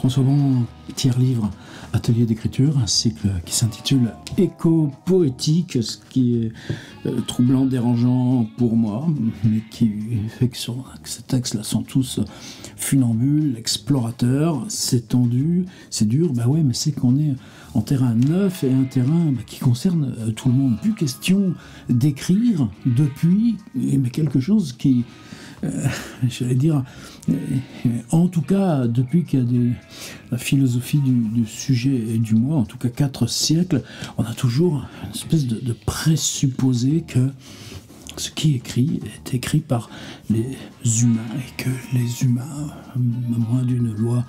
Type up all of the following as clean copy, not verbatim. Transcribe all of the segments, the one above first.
François Bon, tiers livre, atelier d'écriture, un cycle qui s'intitule Écho poétique, ce qui est troublant, dérangeant pour moi, mais qui fait que ces textes-là sont tous funambules, explorateurs, c'est tendu, c'est dur, bah ouais, mais c'est qu'on est en terrain neuf et un terrain qui concerne tout le monde. Plus question d'écrire depuis, mais quelque chose qui... j'allais dire, en tout cas, depuis qu'il y a la philosophie du sujet et du moi, en tout cas 4 siècles, on a toujours une espèce de présupposé que ce qui est écrit par les humains et que les humains, à moins d'une loi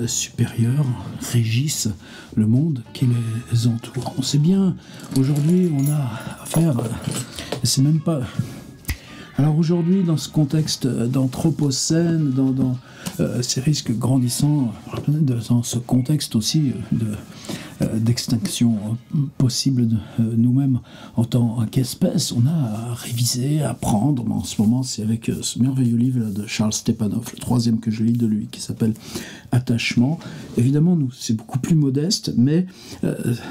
supérieure, régissent le monde qui les entoure. On sait bien, aujourd'hui, on a affaire, c'est même pas... Alors aujourd'hui, dans ce contexte d'anthropocène, dans ces risques grandissants, dans ce contexte aussi d'extinction possible de nous-mêmes en tant qu'espèce, on a à réviser, à apprendre. En ce moment, c'est avec ce merveilleux livre de Charles Stepanov, le 3e que je lis de lui, qui s'appelle Attachement. Évidemment, nous, c'est beaucoup plus modeste, mais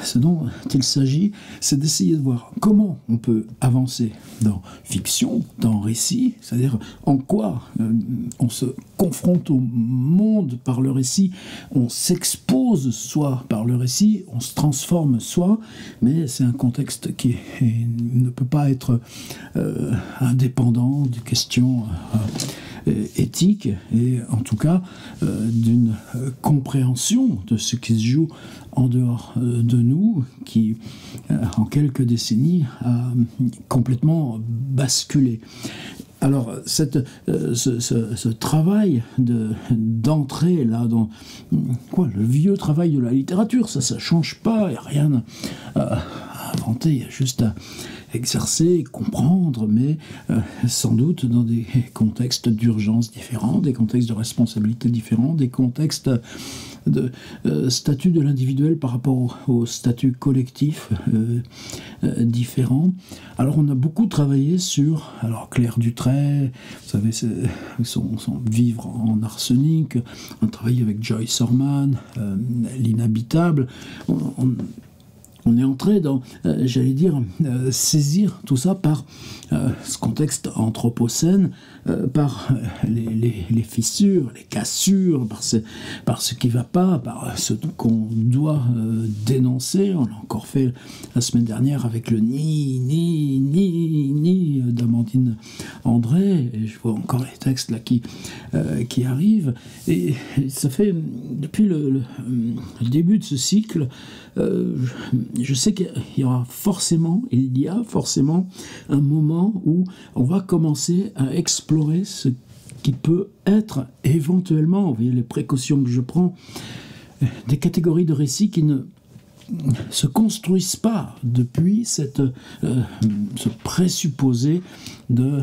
ce dont il s'agit, c'est d'essayer de voir comment on peut avancer dans fiction, dans récit, c'est-à-dire en quoi on se confronte au monde par le récit, on s'expose soi par le récit, on se transforme soi, mais c'est un contexte qui ne peut pas être indépendant de questions éthiques et en tout cas d'une compréhension de ce qui se joue en dehors de nous, qui en quelques décennies a complètement basculé. Alors, ce travail d'entrée là dans le vieux travail de la littérature, ça change pas, il n'y a rien à inventer, il y a juste à exercer, comprendre, mais sans doute dans des contextes d'urgence différents, des contextes de responsabilité différents, des contextes de statut de l'individuel par rapport au statut collectif différent. Alors on a beaucoup travaillé sur, Claire Dutray, vous savez, son vivre en arsenic, on a travaillé avec Joyce Orman, l'inhabitable, on est entré dans, j'allais dire, saisir tout ça par ce contexte anthropocène, par les fissures, les cassures, par ce qui ne va pas, par ce qu'on doit dénoncer. On l'a encore fait la semaine dernière avec le ni d'Amandine André, et je vois encore les textes là qui arrivent, et ça fait, depuis le début de ce cycle, je sais qu'il y a forcément un moment où on va commencer à explorer ce qui peut être éventuellement, vous voyez les précautions que je prends, des catégories de récits qui ne se construisent pas depuis ce présupposé de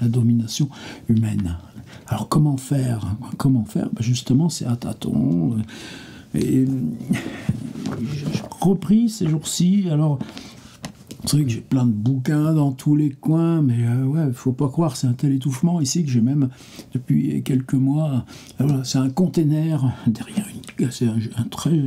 la domination humaine. Alors comment faire Justement, c'est à tâtons. Et j'ai repris ces jours-ci, alors c'est vrai que j'ai plein de bouquins dans tous les coins, mais faut pas croire, c'est un tel étouffement ici que j'ai même, depuis quelques mois, c'est un container derrière c'est un très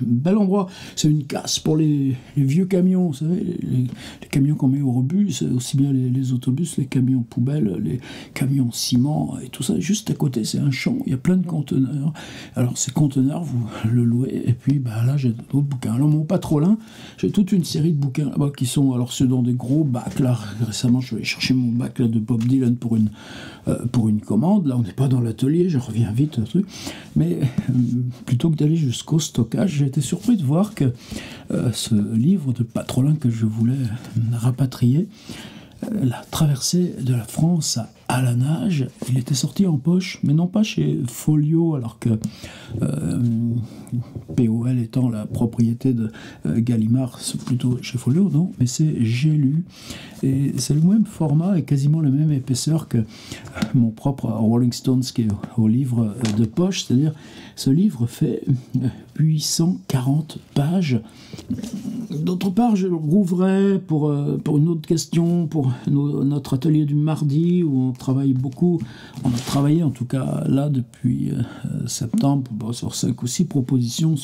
bel endroit, c'est une casse pour les vieux camions, vous savez, les camions qu'on met au rebut, c'est aussi bien les autobus, les camions poubelles, les camions ciment et tout ça, juste à côté c'est un champ, il y a plein de conteneurs, alors ces conteneurs vous le louez, et puis là j'ai d'autres bouquins. Alors mon patrolin, j'ai toute une série de bouquins là-bas qui sont, alors ceux dans des gros bacs, là récemment je suis allé chercher mon bac là, de Bob Dylan pour une commande, là on n'est pas dans l'atelier, je reviens vite, mais plutôt que d'aller jusqu'au stockage, j'ai été surpris de voir que ce livre de patrolin que je voulais rapatrier, la traversée de la France à la nage, il était sorti en poche, mais non pas chez Folio, alors que POL étant la propriété de Gallimard, c'est plutôt chez Folio, non, mais c'est J'ai lu, et c'est le même format et quasiment la même épaisseur que mon propre Rolling Stones qui est au livre de poche, c'est-à-dire ce livre fait 840 pages. D'autre part, je le rouvrais pour une autre question, pour notre atelier du mardi, où on travaille beaucoup. On a travaillé en tout cas là depuis septembre sur 5 ou 6 propositions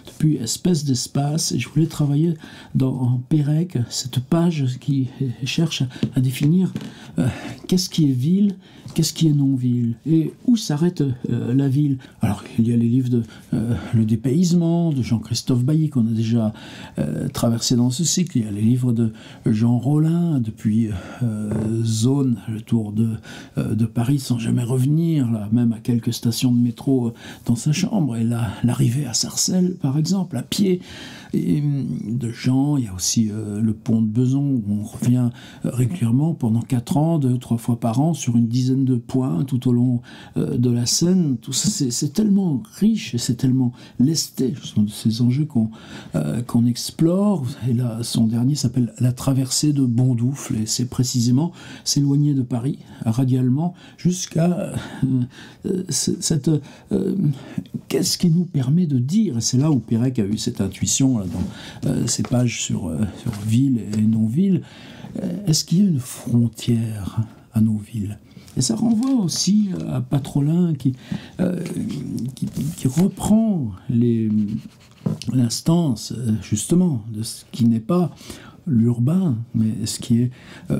depuis espèce d'espace. Et je voulais travailler dans Pérec, cette page qui cherche à définir qu'est-ce qui est ville, qu'est-ce qui est non-ville et où s'arrête la ville. Alors il y a les livres de Le dépaysement de Jean-Christophe Bailly qu'on a déjà traversé dans ce cycle. Il y a les livres de Jean Rollin depuis Zone, le tour de Paris sans jamais revenir, là, même à quelques stations de métro dans sa chambre, et l'arrivée à Sarcelles par exemple à pied. Et de Jean, il y a aussi le pont de Beson où on revient régulièrement pendant 4 ans, 2-3 fois par an sur une dizaine de points tout au long de la Seine. Tout ça c'est tellement riche et c'est tellement lesté. Ce sont ces enjeux qu'on explore. Et là, son dernier s'appelle La traversée de Bondoufle, et c'est précisément s'éloigner de Paris radialement jusqu'à cette qu'est-ce qui nous permet de dire. Et c'est là où Pérec a eu cette intuition là, dans ses pages sur ville et non-ville. Est-ce qu'il y a une frontière à nos villes? Et ça renvoie aussi à Patrolin qui reprend l'instance justement de ce qui n'est pas l'urbain, mais ce qui est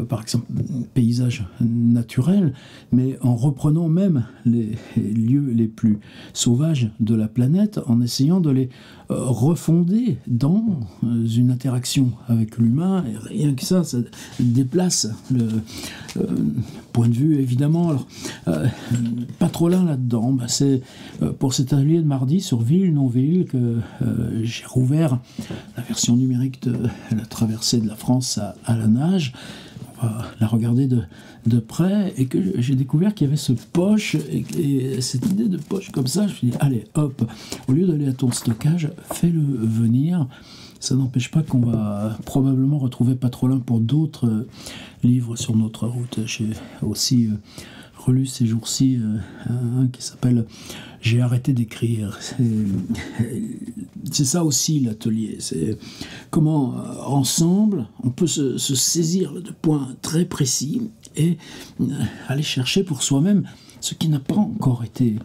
par exemple paysage naturel, mais en reprenant même les lieux les plus sauvages de la planète, en essayant de les refonder dans une interaction avec l'humain, et rien que ça déplace le point de vue évidemment. Alors pas trop là-dedans, c'est pour cet atelier de mardi sur ville, non-ville que j'ai rouvert la version numérique de la traversée de la France à la nage. On va la regarder de près, et que j'ai découvert qu'il y avait ce poche, et cette idée de poche comme ça, je me suis dit, allez, hop, au lieu d'aller à ton stockage, fais-le venir. Ça n'empêche pas qu'on va probablement retrouver Patrolin pour d'autres livres sur notre route. J'ai aussi relu ces jours-ci un qui s'appelle « J'ai arrêté d'écrire ». C'est ça aussi l'atelier, c'est comment ensemble on peut se saisir de points très précis et aller chercher pour soi-même ce qui n'a pas encore été.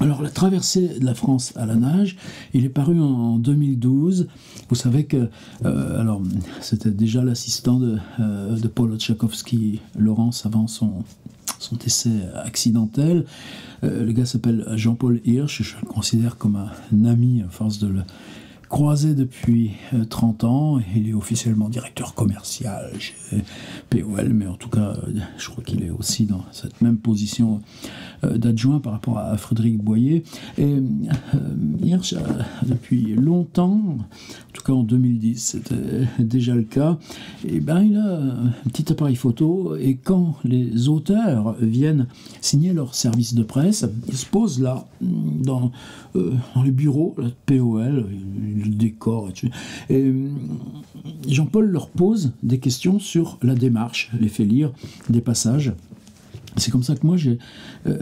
Alors, La traversée de la France à la nage, il est paru en 2012. Vous savez que, alors, c'était déjà l'assistant de Paul Otschakovsky, Laurence, avant son essai accidentel. Le gars s'appelle Jean-Paul Hirsch, je le considère comme un ami à force de le croisé depuis 30 ans. Il est officiellement directeur commercial chez POL, mais en tout cas, je crois qu'il est aussi dans cette même position d'adjoint par rapport à Frédéric Boyer. Et Hirsch, depuis longtemps, en tout cas en 2010, c'était déjà le cas, et il a un petit appareil photo, et quand les auteurs viennent signer leur service de presse, ils se posent là, dans les bureaux là, de POL, le décor, et Jean-Paul leur pose des questions sur la démarche, les fait lire des passages. C'est comme ça que moi j'ai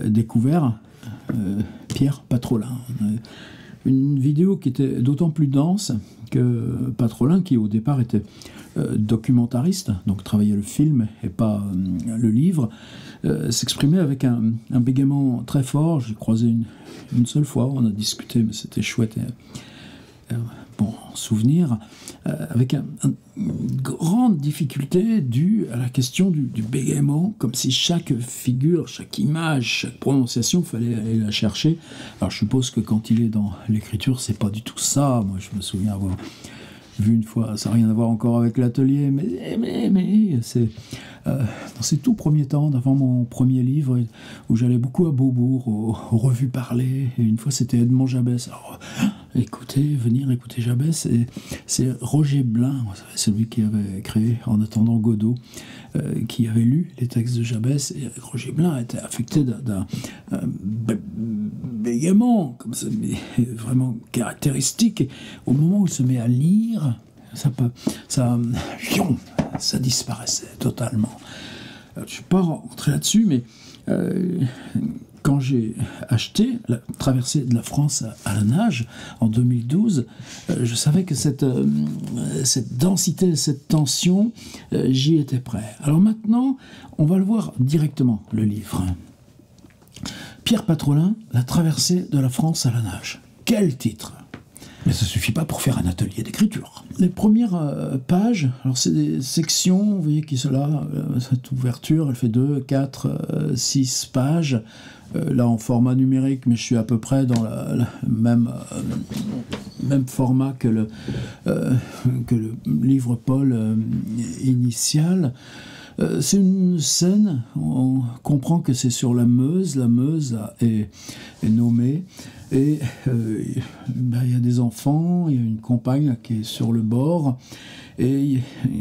découvert Pierre Patrolin. Une vidéo qui était d'autant plus dense que Patrolin, qui au départ était documentariste, donc travaillait le film et pas le livre, s'exprimait avec un bégaiement très fort. J'ai croisé une seule fois, on a discuté, mais c'était chouette. Bon souvenir, avec une grande difficulté due à la question du bégaiement, comme si chaque figure, chaque image, chaque prononciation, fallait aller la chercher. Alors je suppose que quand il est dans l'écriture, c'est pas du tout ça. Moi je me souviens avoir vu une fois, ça n'a rien à voir encore avec l'atelier, mais c'est dans ces tout premiers temps, d'avant mon premier livre, où j'allais beaucoup à Beaubourg, aux revues parlées, et une fois c'était Edmond Jabès. Alors, venir écouter Jabès, et c'est Roger Blin, celui qui avait créé En attendant Godot, qui avait lu les textes de Jabès, et Roger Blin était affecté d'un bégaiement, comme ça, mais vraiment caractéristique, et au moment où il se met à lire, ça disparaissait totalement. Je ne vais pas rentrer là-dessus, mais quand j'ai acheté la traversée de la France à la nage en 2012, je savais que cette densité, cette tension, j'y étais prêt. Alors maintenant, on va le voir directement, le livre. Pierre Patrolin, La traversée de la France à la nage. Quel titre! Mais ça ne suffit pas pour faire un atelier d'écriture. Les premières pages, alors c'est des sections, vous voyez qui sont là, cette ouverture, elle fait 2, 4, 6 pages. Là en format numérique, mais je suis à peu près dans le même format que le livre Paul initial. C'est une scène, on comprend que c'est sur la Meuse est nommée, et il y a des enfants, il y a une compagne qui est sur le bord, et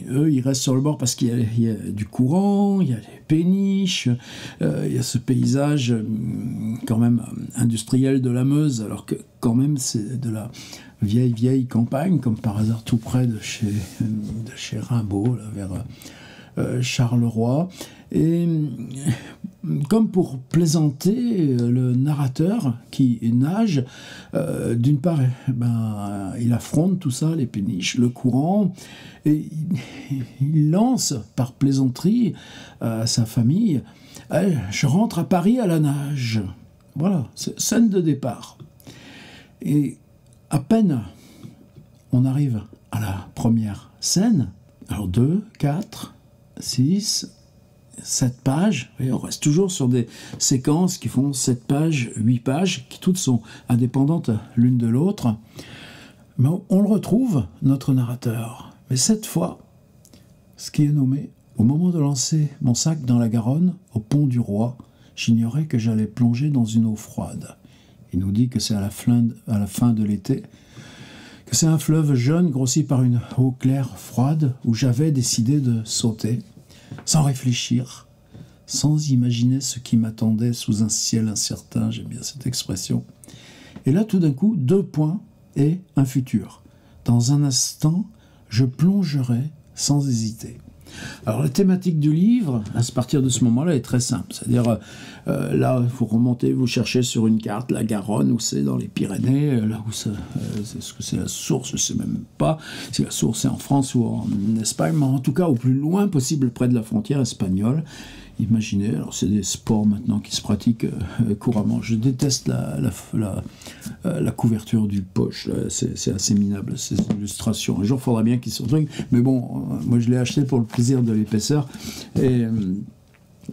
eux ils restent sur le bord parce qu'il y a du courant, il y a des péniches, il y a ce paysage quand même industriel de la Meuse, alors que quand même c'est de la vieille campagne, comme par hasard tout près de chez Rimbaud, là, vers Charleroi. Et comme pour plaisanter, le narrateur qui nage, d'une part, il affronte tout ça, les péniches, le courant, et il lance par plaisanterie à sa famille « Je rentre à Paris à la nage ». Voilà, c'est scène de départ. Et à peine on arrive à la première scène, alors 2, 4, 6, 7 pages, et on reste toujours sur des séquences qui font 7 pages, 8 pages, qui toutes sont indépendantes l'une de l'autre. Mais on le retrouve, notre narrateur. Mais cette fois, ce qui est nommé, au moment de lancer mon sac dans la Garonne, au pont du Roi, j'ignorais que j'allais plonger dans une eau froide. Il nous dit que c'est à la fin de l'été, que c'est un fleuve jeune grossi par une eau claire froide où j'avais décidé de sauter, sans réfléchir, sans imaginer ce qui m'attendait sous un ciel incertain, j'aime bien cette expression. Et là, tout d'un coup, 2 points et un futur. Dans un instant, je plongerai sans hésiter. Alors la thématique du livre, à partir de ce moment-là, est très simple. C'est-à-dire, là, vous remontez, vous cherchez sur une carte la Garonne, où c'est dans les Pyrénées, là où est-ce que c'est la source, je ne sais même pas si la source est en France ou en Espagne, mais en tout cas au plus loin possible près de la frontière espagnole. Imaginez, alors c'est des sports maintenant qui se pratiquent couramment. Je déteste la couverture du poche, c'est assez minable, ces illustrations. Un jour, il faudra bien qu'ils soient trucs, mais bon, moi je l'ai acheté pour le plaisir de l'épaisseur. Et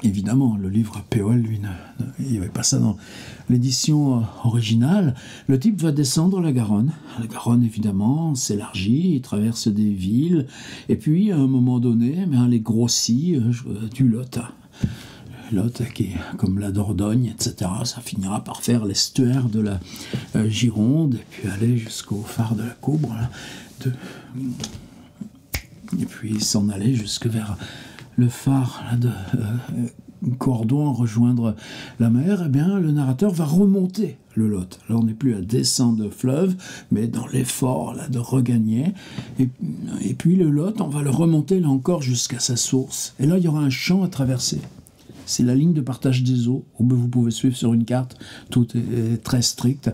évidemment, le livre POL, lui, il n'y avait pas ça dans l'édition originale. Le type va descendre la Garonne. La Garonne, évidemment, s'élargit, il traverse des villes, et puis, à un moment donné, elle est grossie du Lot. Lot, qui est comme la Dordogne, etc., ça finira par faire l'estuaire de la Gironde, et puis aller jusqu'au phare de la Coubre, là, et puis s'en aller jusque vers le phare là, de Cordon, rejoindre la mer. Eh bien, le narrateur va remonter le Lot. Là, on n'est plus à descendre le fleuve, mais dans l'effort là, de regagner. Et puis le Lot, on va le remonter là encore jusqu'à sa source. Et là, il y aura un champ à traverser. C'est la ligne de partage des eaux, où vous pouvez suivre sur une carte, tout est très strict.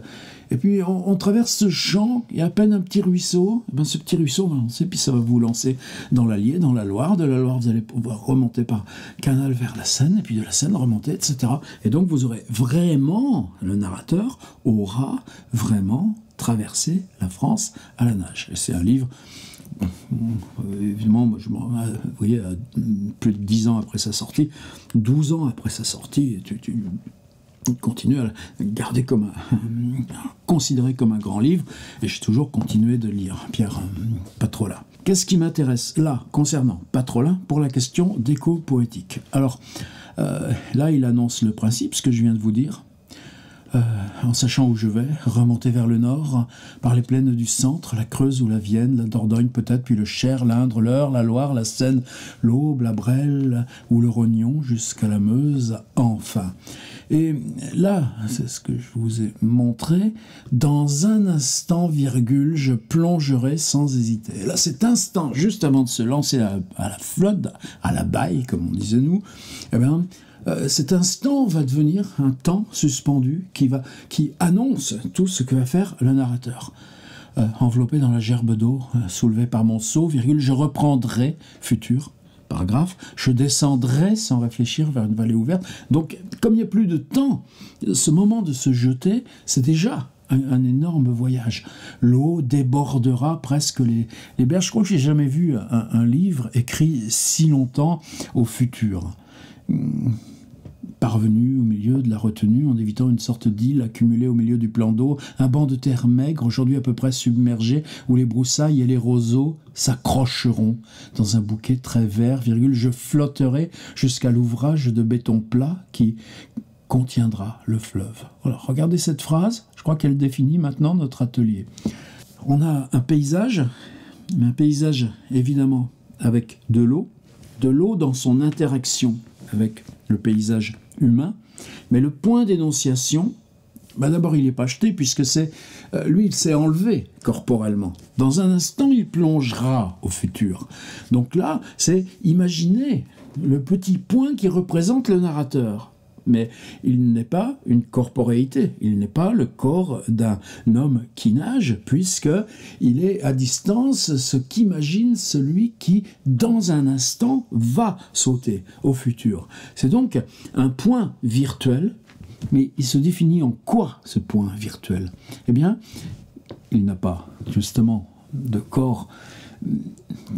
Et puis on traverse ce champ, il y a à peine un petit ruisseau, et bien ce petit ruisseau va lancer, puis ça va vous lancer dans l'Allier, dans la Loire. De la Loire, vous allez pouvoir remonter par canal vers la Seine, et puis de la Seine remonter, etc. Et donc vous aurez vraiment, le narrateur aura vraiment traversé la France à la nage. Et c'est un livre... Évidemment, moi, vous voyez, plus de 10 ans après sa sortie, 12 ans après sa sortie, tu continues à le garder comme considéré comme un grand livre, et j'ai toujours continué de lire Pierre Patrolin. Qu'est-ce qui m'intéresse là, concernant Patrolin, pour la question d'écho poétique? Alors, là, il annonce le principe, ce que je viens de vous dire. En sachant où je vais, remonter vers le nord, par les plaines du centre, la Creuse ou la Vienne, la Dordogne peut-être, puis le Cher, l'Indre, l'Eure, la Loire, la Seine, l'Aube, la Brelle ou le Rognon, jusqu'à la Meuse, enfin. Et là, c'est ce que je vous ai montré, dans un instant, virgule, je plongerai sans hésiter. Et là, cet instant, juste avant de se lancer à la flotte, à la baille, comme on disait nous, eh bien, Cet instant va devenir un temps suspendu qui annonce tout ce que va faire le narrateur. Enveloppé dans la gerbe d'eau, soulevée par mon seau, virgule, je reprendrai, futur, paragraphe, je descendrai sans réfléchir vers une vallée ouverte. Donc, comme il n'y a plus de temps, ce moment de se jeter, c'est déjà un énorme voyage. L'eau débordera presque les berges. Je crois que j'ai jamais vu un livre écrit si longtemps au futur. Parvenu au milieu de la retenue, en évitant une sorte d'île accumulée au milieu du plan d'eau, un banc de terre maigre, aujourd'hui à peu près submergé, où les broussailles et les roseaux s'accrocheront dans un bouquet très vert, virgule, je flotterai jusqu'à l'ouvrage de béton plat qui contiendra le fleuve. Voilà, regardez cette phrase, je crois qu'elle définit maintenant notre atelier. On a un paysage, mais un paysage évidemment avec de l'eau dans son interaction avec le paysage humain, mais le point d'énonciation, d'abord il n'est pas jeté puisque lui il s'est enlevé corporellement. Dans un instant il plongera au futur. Donc là c'est imaginer le petit point qui représente le narrateur. Mais il n'est pas une corporéité, il n'est pas le corps d'un homme qui nage, puisqu'il est à distance ce qu'imagine celui qui, dans un instant, va sauter au futur. C'est donc un point virtuel, mais il se définit en quoi ce point virtuel ? Eh bien, il n'a pas justement de corps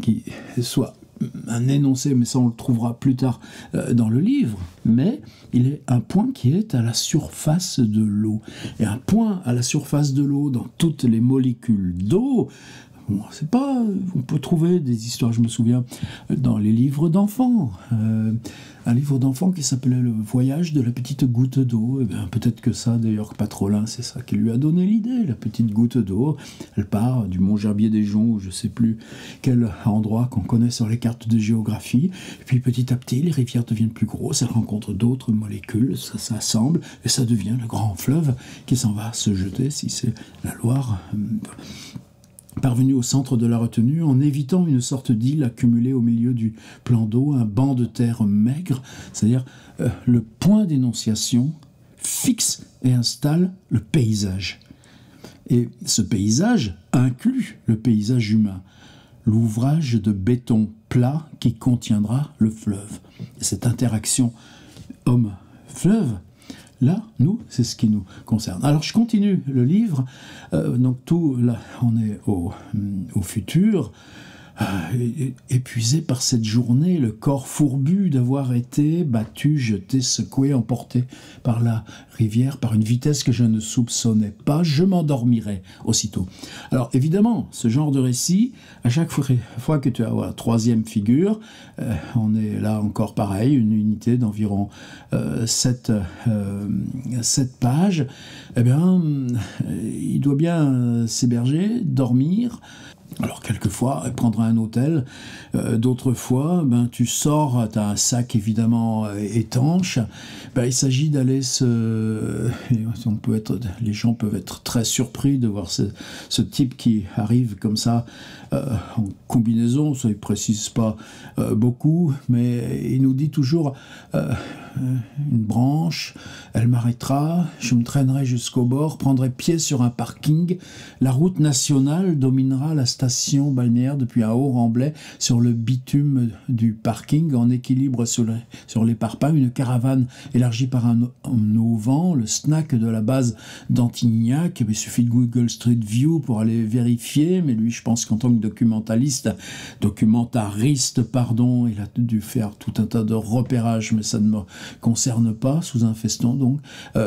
qui soit un énoncé, mais ça on le trouvera plus tard dans le livre, mais il est un point qui est à la surface de l'eau. Et un point à la surface de l'eau dans toutes les molécules d'eau, c'est pas, on peut trouver des histoires, je me souviens, dans les livres d'enfants. Un livre d'enfant qui s'appelait Le voyage de la petite goutte d'eau. Peut-être que ça, d'ailleurs, Patrolin, c'est ça qui lui a donné l'idée, la petite goutte d'eau. Elle part du Mont Gerbier-des-Joncs, ou je ne sais plus quel endroit qu'on connaît sur les cartes de géographie. Et puis petit à petit, les rivières deviennent plus grosses, elles rencontrent d'autres molécules, ça s'assemble, et ça devient le grand fleuve qui s'en va se jeter, si c'est la Loire. Parvenu au centre de la retenue, en évitant une sorte d'île accumulée au milieu du plan d'eau, un banc de terre maigre, c'est-à-dire le point d'énonciation fixe et installe le paysage. Et ce paysage inclut le paysage humain, l'ouvrage de béton plat qui contiendra le fleuve. Et cette interaction homme-fleuve, là, nous, c'est ce qui nous concerne. Alors, je continue le livre. Donc, tout, là, on est au futur. Épuisé par cette journée, le corps fourbu d'avoir été battu, jeté, secoué, emporté par la rivière, par une vitesse que je ne soupçonnais pas, je m'endormirai aussitôt. Alors évidemment, ce genre de récit, à chaque fois que tu as la troisième figure, on est là encore pareil, une unité d'environ 7 pages, eh bien, il doit bien s'héberger, dormir. Alors quelquefois, elle prendra un hôtel, d'autres fois, tu sors, tu as un sac évidemment étanche, il s'agit d'aller les gens peuvent être très surpris de voir ce type qui arrive comme ça en combinaison, ça ne précise pas beaucoup, mais il nous dit toujours une branche, elle m'arrêtera, je me traînerai jusqu'au bord, prendrai pied sur un parking, la route nationale dominera la station balnéaire depuis un haut remblai sur le bitume du parking, en équilibre sur les parpaings, une caravane élargie par un auvent, le snack de la base d'Antignac. Il suffit de Google Street View pour aller vérifier, mais lui je pense qu'en tant que documentariste, il a dû faire tout un tas de repérages, mais ça ne me concerne pas, sous un feston donc.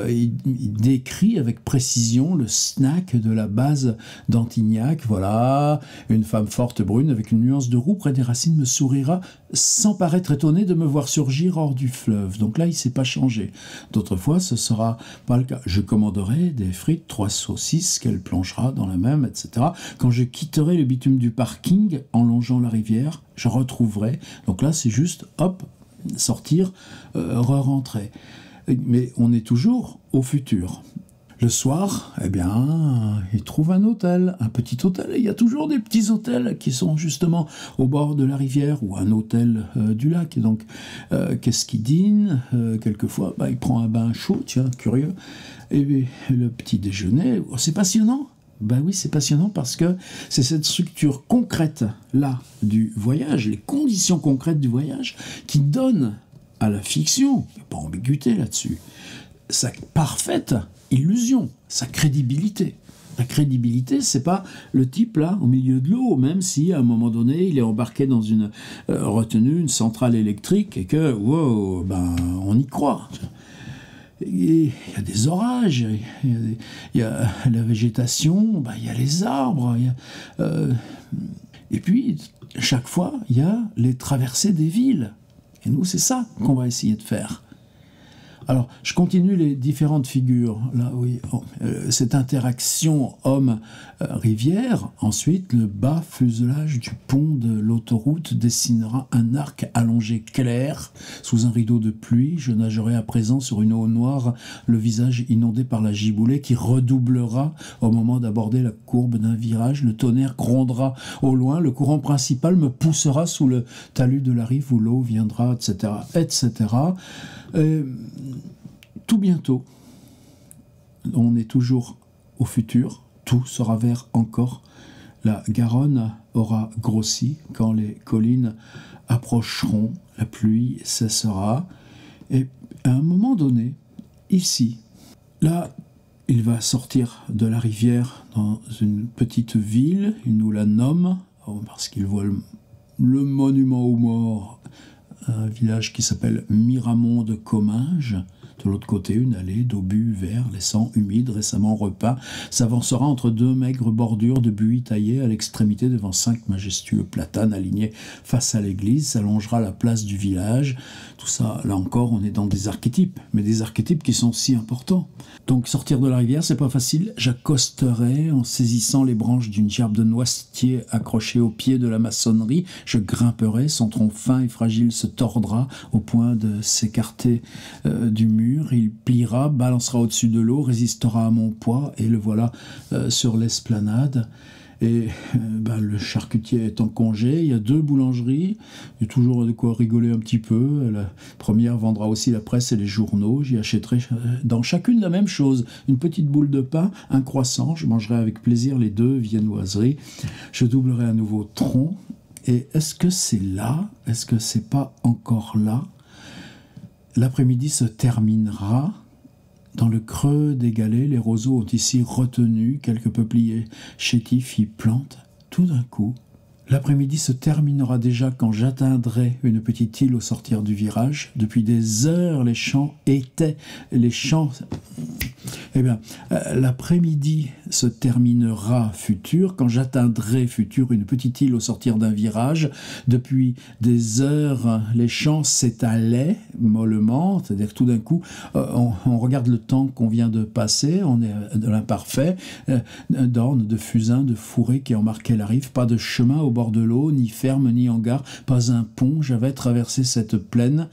Il décrit avec précision le snack de la base d'Antignac. Voilà, une femme forte brune avec une nuance de roux près des racines me sourira sans paraître étonné de me voir surgir hors du fleuve. Donc là, il ne s'est pas changé. D'autres fois, ce sera pas le cas. Je commanderai des frites, 3 saucisses qu'elle plongera dans la même, etc. Quand je quitterai le bitume du parking en longeant la rivière, je retrouverai. Donc là, c'est juste, hop, sortir, re-rentrer. Mais on est toujours au futur. Le soir, eh bien, il trouve un hôtel, un petit hôtel. Et il y a toujours des petits hôtels qui sont justement au bord de la rivière ou un hôtel du lac. Et donc, qu'est-ce qu'il dîne quelquefois, il prend un bain chaud, tiens, curieux. Et le petit déjeuner, c'est passionnant. Ben oui, c'est passionnant parce que c'est cette structure concrète-là du voyage, les conditions concrètes du voyage, qui donnent à la fiction, il n'y a pas ambiguïté là-dessus, sa parfaite illusion, sa crédibilité. La crédibilité, c'est pas le type là au milieu de l'eau, même si à un moment donné il est embarqué dans une retenue, une centrale électrique et que wow, on y croit. Il y a des orages, il y a la végétation, il y a les arbres, et puis chaque fois il y a les traversées des villes. Et nous, c'est ça qu'on va essayer de faire. Alors, je continue les différentes figures. Là, oui, cette interaction homme-rivière. Ensuite, le bas fuselage du pont de l'autoroute dessinera un arc allongé clair sous un rideau de pluie. Je nagerai à présent sur une eau noire, le visage inondé par la giboulée qui redoublera au moment d'aborder la courbe d'un virage. Le tonnerre grondera au loin. Le courant principal me poussera sous le talus de la rive où l'eau viendra, etc., etc. Tout bientôt, on est toujours au futur, tout sera vert encore. La Garonne aura grossi quand les collines approcheront, la pluie cessera. Et à un moment donné, ici, là, il va sortir de la rivière dans une petite ville, il nous la nomme, parce qu'il voit le monument aux morts, un village qui s'appelle Miramont de Comminges. De l'autre côté, une allée d'obus verts, laissant humide, récemment repeint, s'avancera entre deux maigres bordures de buis taillés à l'extrémité devant 5 majestueux platanes alignés face à l'église, s'allongera la place du village. Tout ça, là encore, on est dans des archétypes, mais des archétypes qui sont si importants. Donc sortir de la rivière, c'est pas facile. J'accosterai en saisissant les branches d'une gerbe de noisetier accrochée au pied de la maçonnerie. Je grimperai, son tronc fin et fragile se tordra au point de s'écarter du mur. Il pliera, balancera au-dessus de l'eau, résistera à mon poids et le voilà sur l'esplanade. Et le charcutier est en congé, il y a 2 boulangeries, il y a toujours de quoi rigoler un petit peu. La première vendra aussi la presse et les journaux, j'y achèterai dans chacune la même chose, une petite boule de pain, un croissant, je mangerai avec plaisir les 2 viennoiseries, je doublerai à nouveau tronc. Et est-ce que c'est là? Est-ce que c'est pas encore là? L'après-midi se terminera. Dans le creux des galets, les roseaux ont ici retenu quelques peupliers chétifs y plantent. Tout d'un coup, l'après-midi se terminera déjà quand j'atteindrai une petite île au sortir du virage. Depuis des heures, les champs étaient... Les champs... Eh bien, l'après-midi se terminera futur quand j'atteindrai futur une petite île au sortir d'un virage. Depuis des heures, les champs s'étalaient mollement, c'est-à-dire que tout d'un coup, on regarde le temps qu'on vient de passer, on est de l'imparfait, d'ornes, de fusains, de fourrés qui en marquaient la rive, pas de chemin au bord de l'eau, ni ferme, ni hangar, pas un pont, j'avais traversé cette plaine.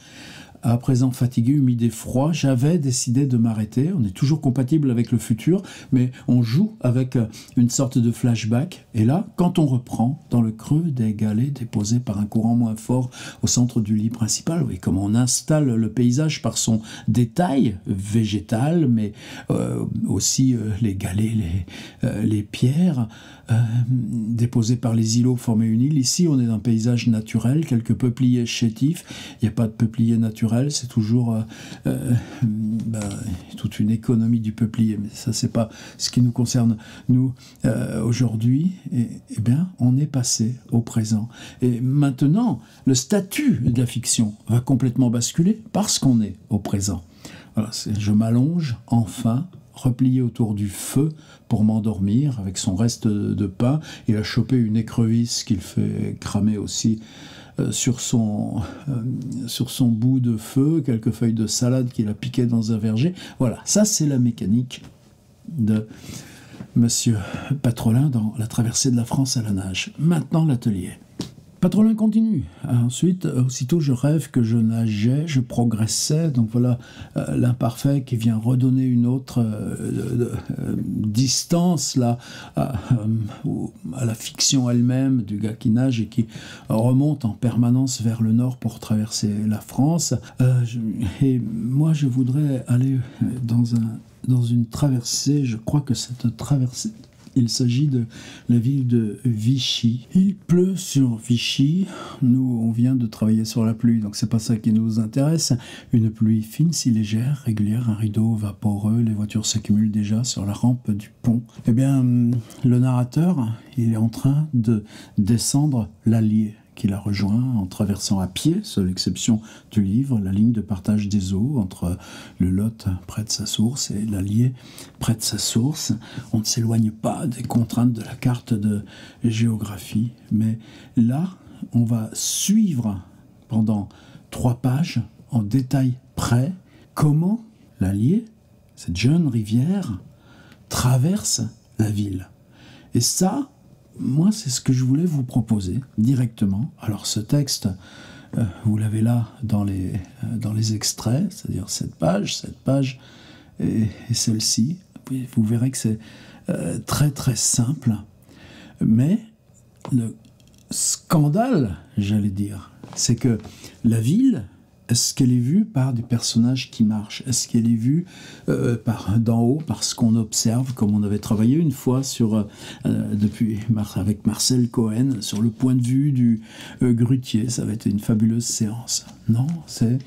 À présent fatigué, humide et froid, j'avais décidé de m'arrêter. On est toujours compatible avec le futur, mais on joue avec une sorte de flashback. Et là, quand on reprend dans le creux des galets déposés par un courant moins fort au centre du lit principal, oui, comme on installe le paysage par son détail végétal, mais aussi les galets, les pierres déposées par les îlots formaient une île. Ici, on est dans un paysage naturel, quelques peupliers chétifs. Il n'y a pas de peupliers naturels. C'est toujours toute une économie du peuplier, mais ça c'est pas ce qui nous concerne nous aujourd'hui. Et bien on est passé au présent et maintenant le statut de la fiction va complètement basculer parce qu'on est au présent. Voilà, je m'allonge enfin replié autour du feu pour m'endormir avec son reste de pain. Il a chopé une écrevisse qu'il fait cramer aussi sur son bout de feu, quelques feuilles de salade qu'il a piquées dans un verger. Voilà, ça c'est la mécanique de Monsieur Patrolin dans La traversée de la France à la nage. Maintenant l'atelier. Patrolin continue. Ensuite, aussitôt je rêve que je nageais, je progressais. Donc voilà l'imparfait qui vient redonner une autre distance là, à la fiction elle-même du gars qui nage et qui remonte en permanence vers le nord pour traverser la France. Et moi je voudrais aller dans une traversée, je crois que cette traversée, il s'agit de la ville de Vichy. Il pleut sur Vichy. Nous, on vient de travailler sur la pluie, donc c'est pas ça qui nous intéresse. Une pluie fine, si légère, régulière, un rideau vaporeux. Les voitures s'accumulent déjà sur la rampe du pont. Eh bien, le narrateur, il est en train de descendre l'Allier, qu'il a rejoint en traversant à pied, seule exception du livre, la ligne de partage des eaux entre le Lot près de sa source et l'Allier près de sa source. On ne s'éloigne pas des contraintes de la carte de géographie, mais là, on va suivre pendant 3 pages, en détail près, comment l'Allier, cette jeune rivière, traverse la ville. Et ça, moi, c'est ce que je voulais vous proposer directement. Alors, ce texte, vous l'avez là dans les extraits, c'est-à-dire cette page et celle-ci. Vous verrez que c'est très très simple. Mais le scandale, j'allais dire, c'est que la ville, est-ce qu'elle est vue par des personnages qui marchent? Est-ce qu'elle est vue d'en haut, par ce qu'on observe, comme on avait travaillé une fois avec Marcel Cohen, sur le point de vue du grutier? Ça avait été une fabuleuse séance. Non, c'est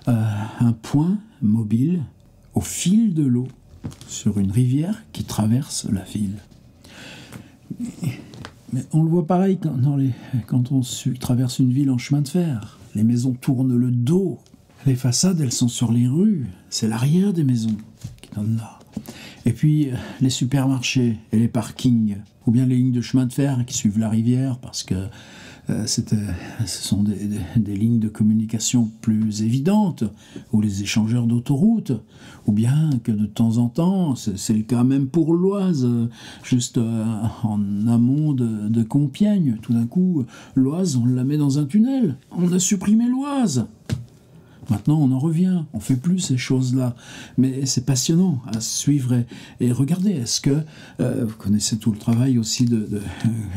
un point mobile au fil de l'eau, sur une rivière qui traverse la ville. Mais on le voit pareil quand on traverse une ville en chemin de fer. Les maisons tournent le dos. Les façades, elles sont sur les rues. C'est l'arrière des maisons qui donne là. Et puis, les supermarchés et les parkings, ou bien les lignes de chemin de fer qui suivent la rivière, parce que ce sont des lignes de communication plus évidentes, ou les échangeurs d'autoroutes, ou bien que de temps en temps, c'est le cas même pour l'Oise, juste en amont de Compiègne, tout d'un coup, l'Oise, on la met dans un tunnel, on a supprimé l'Oise. Maintenant, on en revient, on fait plus ces choses-là. Mais c'est passionnant à suivre et regarder. Est-ce que vous connaissez tout le travail aussi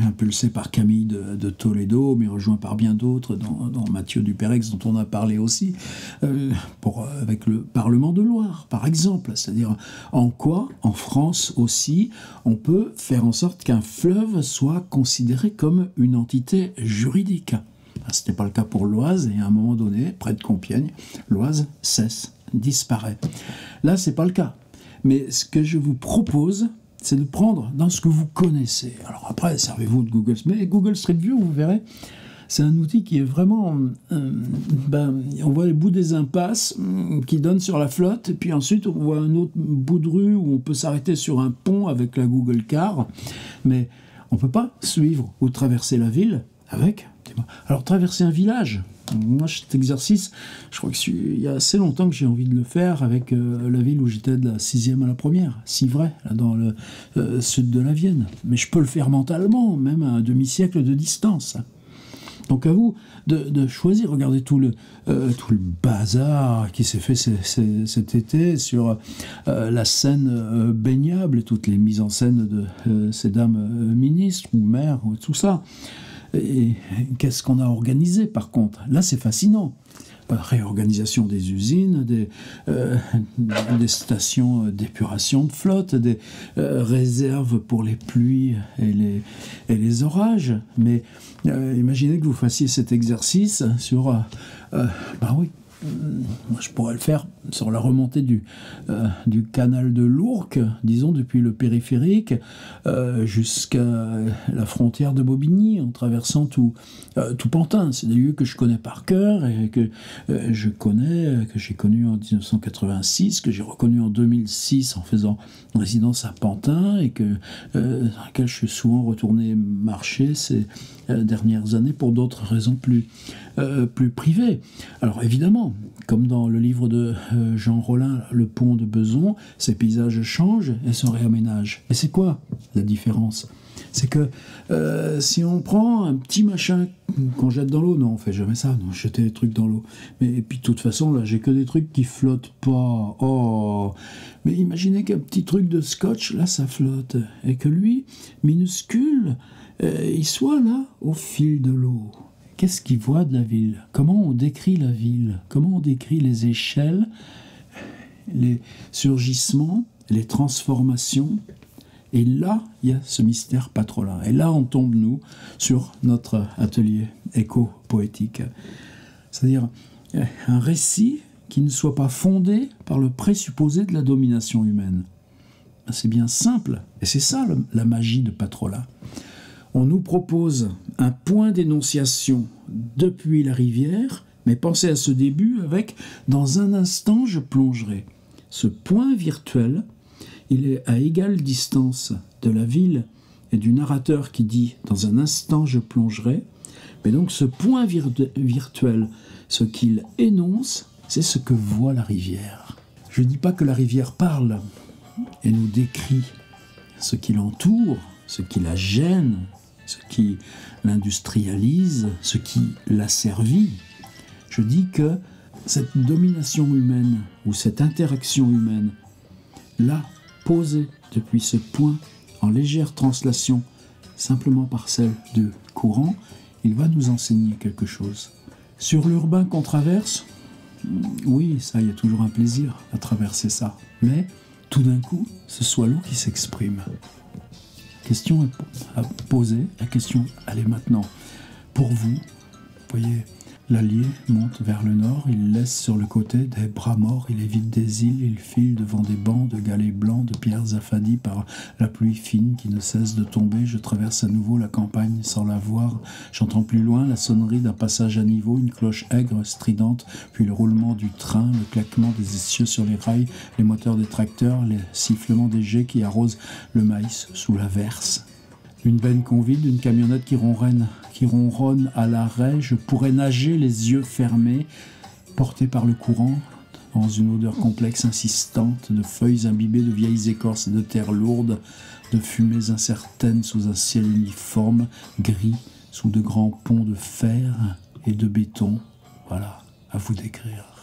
impulsé par Camille de Toledo, mais rejoint par bien d'autres, dans Mathieu Duperex, dont on a parlé aussi, avec le Parlement de Loire, par exemple. C'est-à-dire, en quoi, en France aussi, on peut faire en sorte qu'un fleuve soit considéré comme une entité juridique. Ce n'était pas le cas pour l'Oise, et à un moment donné, près de Compiègne, l'Oise disparaît. Là, ce n'est pas le cas. Mais ce que je vous propose, c'est de prendre dans ce que vous connaissez. Alors après, servez-vous de Google Street View, vous verrez, c'est un outil qui est vraiment... on voit les bouts des impasses qui donnent sur la flotte, et puis ensuite on voit un autre bout de rue où on peut s'arrêter sur un pont avec la Google Car, mais on ne peut pas suivre ou traverser la ville avec... Alors, traverser un village, moi, cet exercice, je crois qu'il y a assez longtemps que j'ai envie de le faire avec la ville où j'étais de la 6e à la 1er, Civray, là, dans le sud de la Vienne. Mais je peux le faire mentalement, même à un demi-siècle de distance. Donc, à vous de choisir. Regardez tout le bazar qui s'est fait cet été sur la scène baignable et toutes les mises en scène de ces dames ministres ou maires, tout ça. Et qu'est-ce qu'on a organisé par contre? Là, c'est fascinant. Réorganisation des usines, des stations d'épuration de flotte, des réserves pour les pluies et les orages. Mais imaginez que vous fassiez cet exercice sur... oui. Moi, je pourrais le faire sur la remontée du canal de l'Ourcq, disons, depuis le périphérique jusqu'à la frontière de Bobigny, en traversant tout Pantin. C'est des lieux que je connais par cœur et que j'ai connu en 1986, que j'ai reconnu en 2006 en faisant résidence à Pantin et dans lequel je suis souvent retourné marcher ces dernières années pour d'autres raisons plus privées. Alors évidemment, comme dans le livre de Jean Rollin, Le pont de Beson, ces paysages changent et se réaménagent. Et c'est quoi la différence? C'est que si on prend un petit machin qu'on jette dans l'eau, non, on fait jamais ça, non, jeter des trucs dans l'eau. Mais et puis de toute façon, là, j'ai que des trucs qui flottent pas. Oh, mais imaginez qu'un petit truc de scotch, là, ça flotte, et que lui, minuscule, il soit là au fil de l'eau. Qu'est-ce qu'il voit de la ville? Comment on décrit la ville? Comment on décrit les échelles, les surgissements, les transformations? Et là, il y a ce mystère Patrola. Et là, on tombe, nous, sur notre atelier éco-poétique. C'est-à-dire un récit qui ne soit pas fondé par le présupposé de la domination humaine. C'est bien simple, et c'est ça la magie de Patrola. On nous propose un point d'énonciation depuis la rivière, mais pensez à ce début avec « dans un instant, je plongerai ». Ce point virtuel, il est à égale distance de la ville et du narrateur qui dit « dans un instant, je plongerai ». Mais donc ce point virtuel, ce qu'il énonce, c'est ce que voit la rivière. Je ne dis pas que la rivière parle et nous décrit ce qui l'entoure, ce qui la gêne, ce qui l'industrialise, ce qui l'asservit. Je dis que cette domination humaine ou cette interaction humaine, là, posée depuis ce point en légère translation, simplement par celle du courant, il va nous enseigner quelque chose. Sur l'urbain qu'on traverse, oui, ça, il y a toujours un plaisir à traverser ça. Mais tout d'un coup, ce soit l'eau qui s'exprime. Question à poser, la question, elle est maintenant. Pour vous, voyez, l'Allier monte vers le nord, il laisse sur le côté des bras morts, il évite des îles, il file devant des bancs de galets blancs, de pierres affadies par la pluie fine qui ne cesse de tomber. Je traverse à nouveau la campagne sans la voir. J'entends plus loin la sonnerie d'un passage à niveau, une cloche aigre, stridente, puis le roulement du train, le claquement des essieux sur les rails, les moteurs des tracteurs, les sifflements des jets qui arrosent le maïs sous la verse. Une benne qu'on vide, une camionnette qui ronronne à l'arrêt. Je pourrais nager les yeux fermés, porté par le courant, dans une odeur complexe insistante, de feuilles imbibées de vieilles écorces de terre lourde, de fumées incertaines sous un ciel uniforme, gris, sous de grands ponts de fer et de béton. Voilà, à vous d'écrire.